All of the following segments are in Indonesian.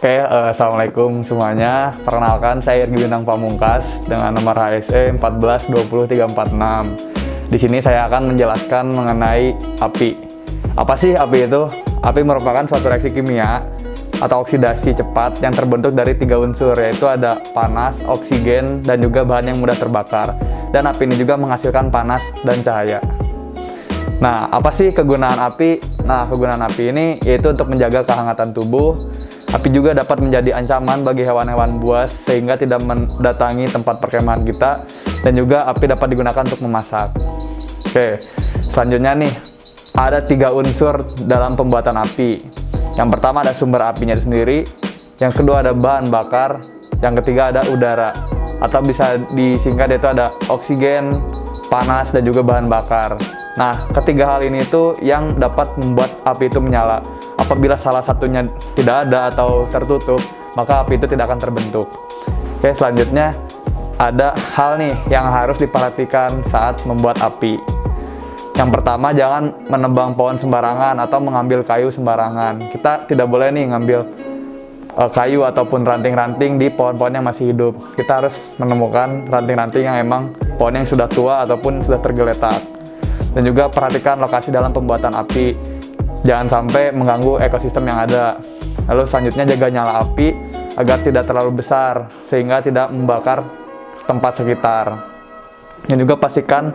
Assalamualaikum semuanya. Perkenalkan, saya Irgi Bintang Pamungkas dengan nomor HSE 1420346. Di sini saya akan menjelaskan mengenai api. Apa sih api itu? Api merupakan suatu reaksi kimia atau oksidasi cepat yang terbentuk dari 3 unsur, yaitu ada panas, oksigen, dan juga bahan yang mudah terbakar. Dan api ini juga menghasilkan panas dan cahaya. Nah, apa sih kegunaan api? Nah, kegunaan api ini yaitu untuk menjaga kehangatan tubuh. Api juga dapat menjadi ancaman bagi hewan-hewan buas sehingga tidak mendatangi tempat perkemahan kita, dan juga api dapat digunakan untuk memasak. Oke, selanjutnya nih, ada 3 unsur dalam pembuatan api. Yang pertama ada sumber apinya sendiri, yang kedua ada bahan bakar, yang ketiga ada udara, atau bisa disingkat yaitu ada oksigen, panas, dan juga bahan bakar. Nah, ketiga hal ini itu yang dapat membuat api itu menyala. Apabila salah satunya tidak ada atau tertutup, maka api itu tidak akan terbentuk. Oke, selanjutnya ada hal nih yang harus diperhatikan saat membuat api. Yang pertama, jangan menebang pohon sembarangan atau mengambil kayu sembarangan. Kita tidak boleh nih ngambil kayu ataupun ranting-ranting di pohon-pohon yang masih hidup. Kita harus menemukan ranting-ranting yang emang pohon yang sudah tua ataupun sudah tergeletak. Dan juga perhatikan lokasi dalam pembuatan api. Jangan sampai mengganggu ekosistem yang ada. Lalu selanjutnya jaga nyala api agar tidak terlalu besar sehingga tidak membakar tempat sekitar. Dan juga pastikan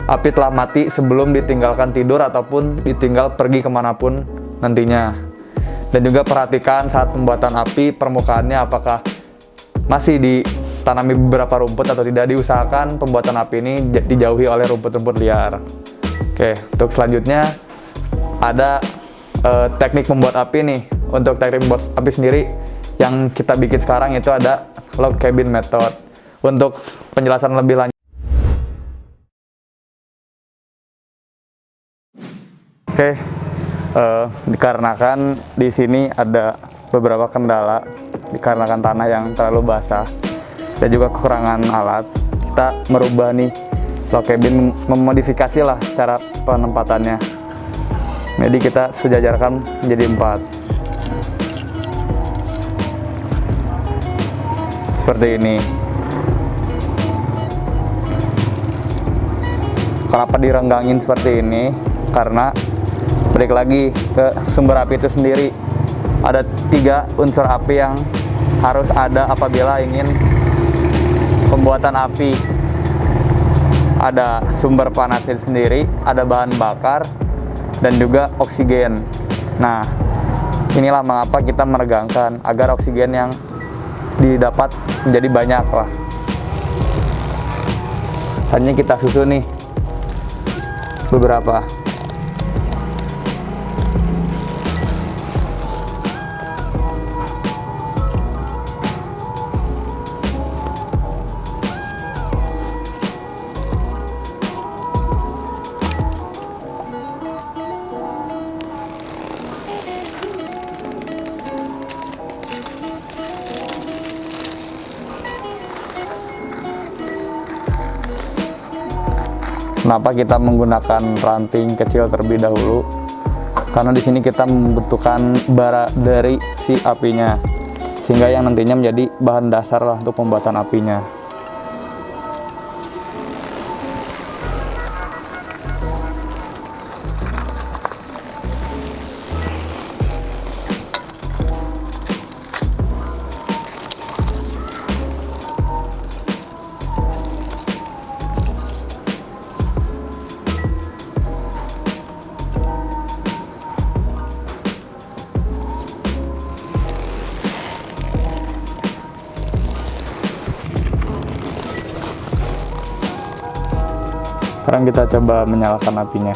api telah mati sebelum ditinggalkan tidur ataupun ditinggal pergi kemanapun nantinya. Dan juga perhatikan saat pembuatan api permukaannya apakah masih ditanami beberapa rumput atau tidak. Diusahakan pembuatan api ini dijauhi oleh rumput-rumput liar. Oke, untuk selanjutnya ada teknik membuat api nih. Untuk teknik membuat api sendiri yang kita bikin sekarang itu ada log cabin method. Untuk penjelasan lebih lanjut, dikarenakan di sini ada beberapa kendala dikarenakan tanah yang terlalu basah dan juga kekurangan alat, kita merubah nih log cabin, memodifikasi lah cara penempatannya. Jadi kita sejajarkan menjadi 4 seperti ini. Kenapa direnggangin seperti ini? Karena balik lagi ke sumber api itu sendiri. Ada 3 unsur api yang harus ada apabila ingin pembuatan api. Ada sumber panasnya sendiri, ada bahan bakar, dan juga oksigen. Nah, inilah mengapa kita meregangkan agar oksigen yang didapat menjadi banyak lah. Hanya kita susun nih beberapa. Kenapa kita menggunakan ranting kecil terlebih dahulu? Karena di sini kita membutuhkan bara dari si apinya, sehingga yang nantinya menjadi bahan dasar lah untuk pembuatan apinya. Sekarang kita coba menyalakan apinya.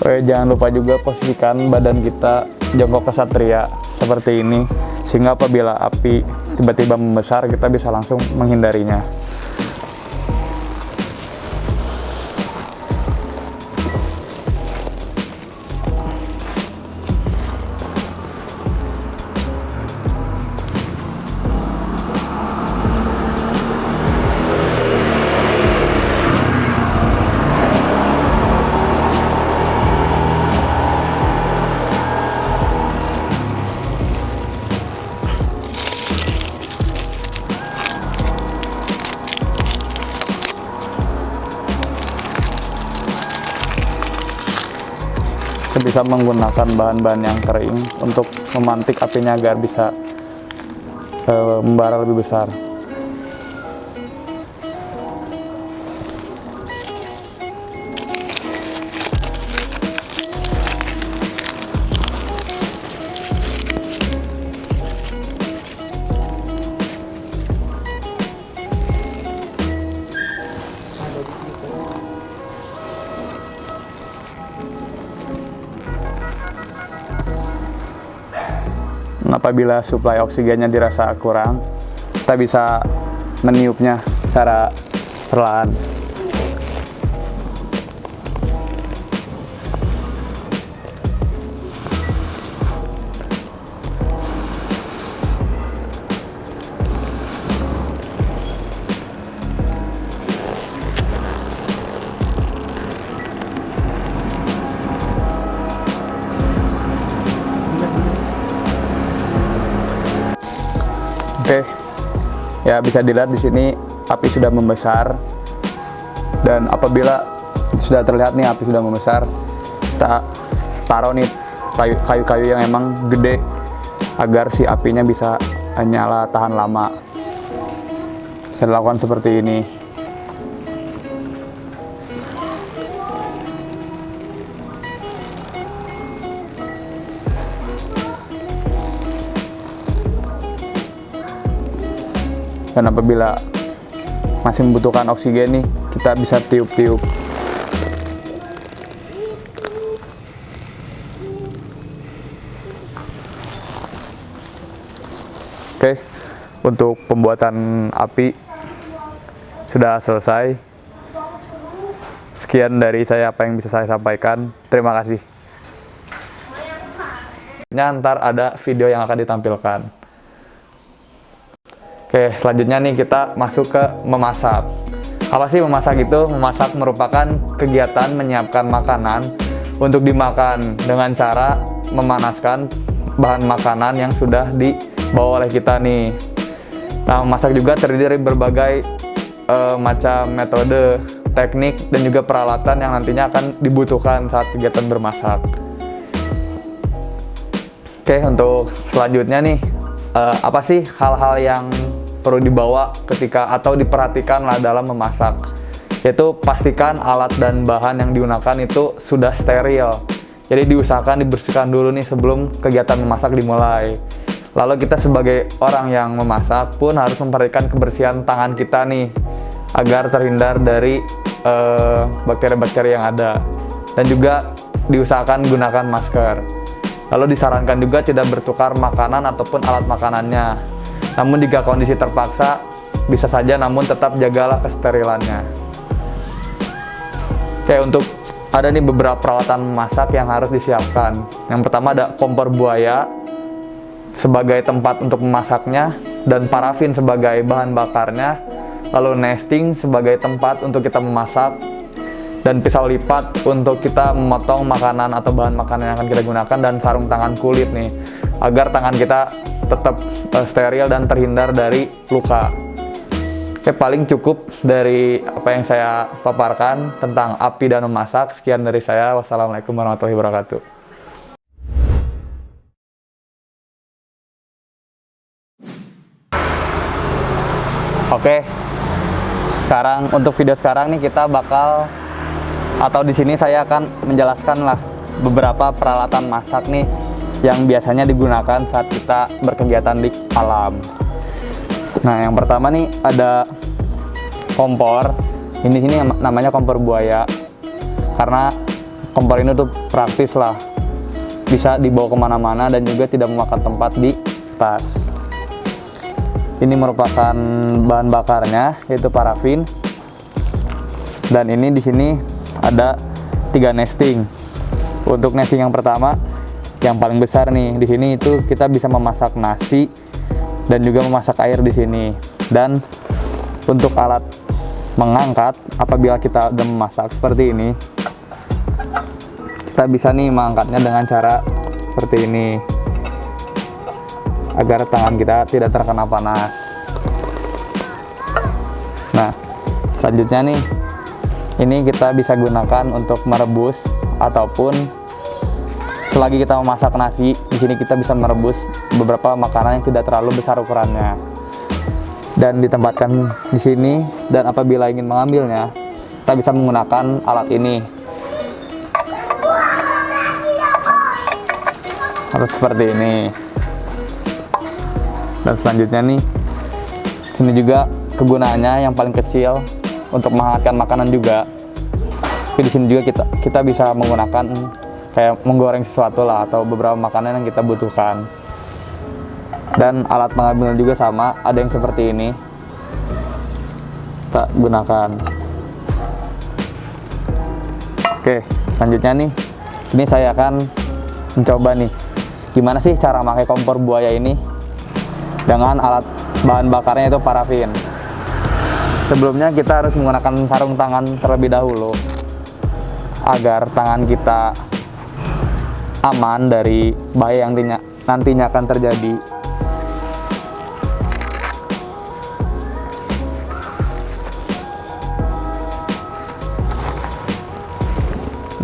Jangan lupa juga posisikan badan kita jongkok kesatria seperti ini, sehingga apabila api tiba-tiba membesar kita bisa langsung menghindarinya. Bisa menggunakan bahan-bahan yang kering untuk memantik apinya agar bisa membara lebih besar. Apabila suplai oksigennya dirasa kurang, kita bisa meniupnya secara perlahan. Oke, ya bisa dilihat di sini api sudah membesar, dan apabila sudah terlihat nih api sudah membesar, kita taruh nih kayu-kayu yang emang gede agar si apinya bisa nyala tahan lama. Saya lakukan seperti ini. Dan apabila masih membutuhkan oksigen nih, kita bisa tiup-tiup. Oke, untuk pembuatan api sudah selesai. Sekian dari saya apa yang bisa saya sampaikan. Terima kasih. Ntar ada video yang akan ditampilkan. Oke, selanjutnya nih kita masuk ke memasak. Apa sih memasak itu? Memasak merupakan kegiatan menyiapkan makanan untuk dimakan dengan cara memanaskan bahan makanan yang sudah dibawa oleh kita nih. Nah, memasak juga terdiri dari berbagai macam metode, teknik, dan juga peralatan yang nantinya akan dibutuhkan saat kegiatan bermasak. Oke, untuk selanjutnya nih, apa sih hal-hal yang perlu dibawa ketika atau diperhatikan lah dalam memasak? Yaitu pastikan alat dan bahan yang digunakan itu sudah steril. Jadi diusahakan dibersihkan dulu nih sebelum kegiatan memasak dimulai. Lalu kita sebagai orang yang memasak pun harus memperhatikan kebersihan tangan kita nih, agar terhindar dari bakteri-bakteri yang ada. Dan juga diusahakan gunakan masker. Lalu disarankan juga tidak bertukar makanan ataupun alat makanannya. Namun jika kondisi terpaksa, bisa saja, namun tetap jagalah kesterilannya. Oke, untuk ada nih beberapa peralatan memasak yang harus disiapkan. Yang pertama ada kompor buaya sebagai tempat untuk memasaknya, dan parafin sebagai bahan bakarnya, lalu nesting sebagai tempat untuk kita memasak, dan pisau lipat untuk kita memotong makanan atau bahan makanan yang akan kita gunakan, dan sarung tangan kulit nih, agar tangan kita tetap steril dan terhindar dari luka. Oke, paling cukup dari apa yang saya paparkan tentang api dan memasak. Sekian dari saya. Wassalamualaikum warahmatullahi wabarakatuh. Oke, sekarang untuk video sekarang nih kita bakal, atau di sini saya akan menjelaskan lah beberapa peralatan masak nih yang biasanya digunakan saat kita berkegiatan di alam. Nah, yang pertama nih ada kompor. Ini namanya kompor buaya, karena kompor ini tuh praktis lah, bisa dibawa kemana-mana dan juga tidak memakan tempat di tas. Ini merupakan bahan bakarnya yaitu parafin, dan ini di sini ada 3 nesting. Untuk nesting yang pertama, yang paling besar nih, di sini itu kita bisa memasak nasi dan juga memasak air di sini. Dan untuk alat mengangkat, apabila kita udah memasak seperti ini, kita bisa nih mengangkatnya dengan cara seperti ini, agar tangan kita tidak terkena panas. Nah, selanjutnya nih, ini kita bisa gunakan untuk merebus, ataupun selagi kita memasak nasi, di sini kita bisa merebus beberapa makanan yang tidak terlalu besar ukurannya. Dan ditempatkan di sini, dan apabila ingin mengambilnya, kita bisa menggunakan alat ini. Harus seperti ini. Dan selanjutnya nih, sini juga kegunaannya yang paling kecil untuk menghangatkan makanan juga. Tapi di sini juga kita bisa menggunakan kayak menggoreng sesuatu lah, atau beberapa makanan yang kita butuhkan. Dan alat pengambilnya juga sama, ada yang seperti ini kita gunakan. Oke, selanjutnya nih, ini saya akan mencoba nih gimana sih cara pakai kompor buaya ini dengan alat bahan bakarnya itu parafin. Sebelumnya kita harus menggunakan sarung tangan terlebih dahulu agar tangan kita aman dari bahaya yang nantinya akan terjadi.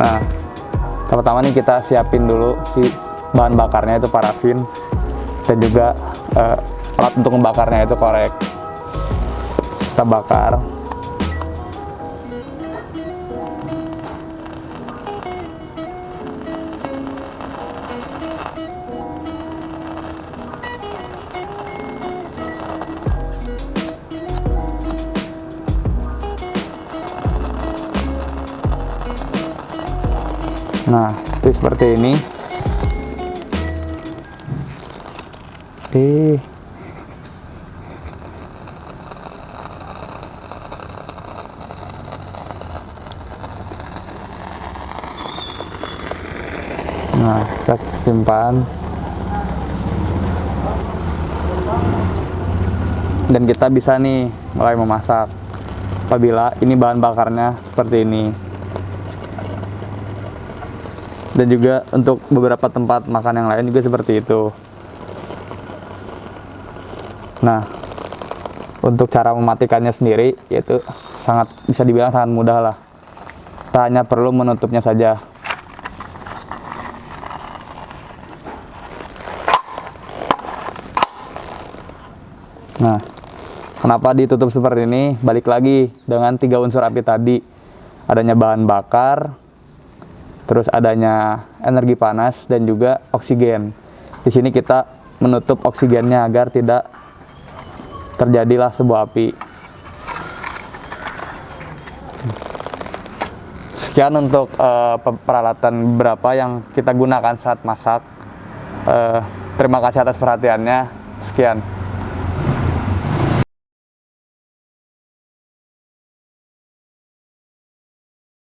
Nah, pertama nih kita siapin dulu si bahan bakarnya itu parafin, dan juga alat untuk membakarnya itu korek. Kita bakar. Nah, itu seperti ini. Nah, kita simpan. Dan kita bisa nih mulai memasak apabila ini bahan bakarnya seperti ini. Dan juga untuk beberapa tempat makan yang lain juga seperti itu. Nah, untuk cara mematikannya sendiri, yaitu bisa dibilang sangat mudah lah. Kita hanya perlu menutupnya saja. Nah, kenapa ditutup seperti ini? Balik lagi dengan 3 unsur api tadi. Adanya bahan bakar, terus adanya energi panas, dan juga oksigen. Di sini kita menutup oksigennya agar tidak terjadilah sebuah api. Sekian untuk peralatan beberapa yang kita gunakan saat masak. Terima kasih atas perhatiannya. Sekian.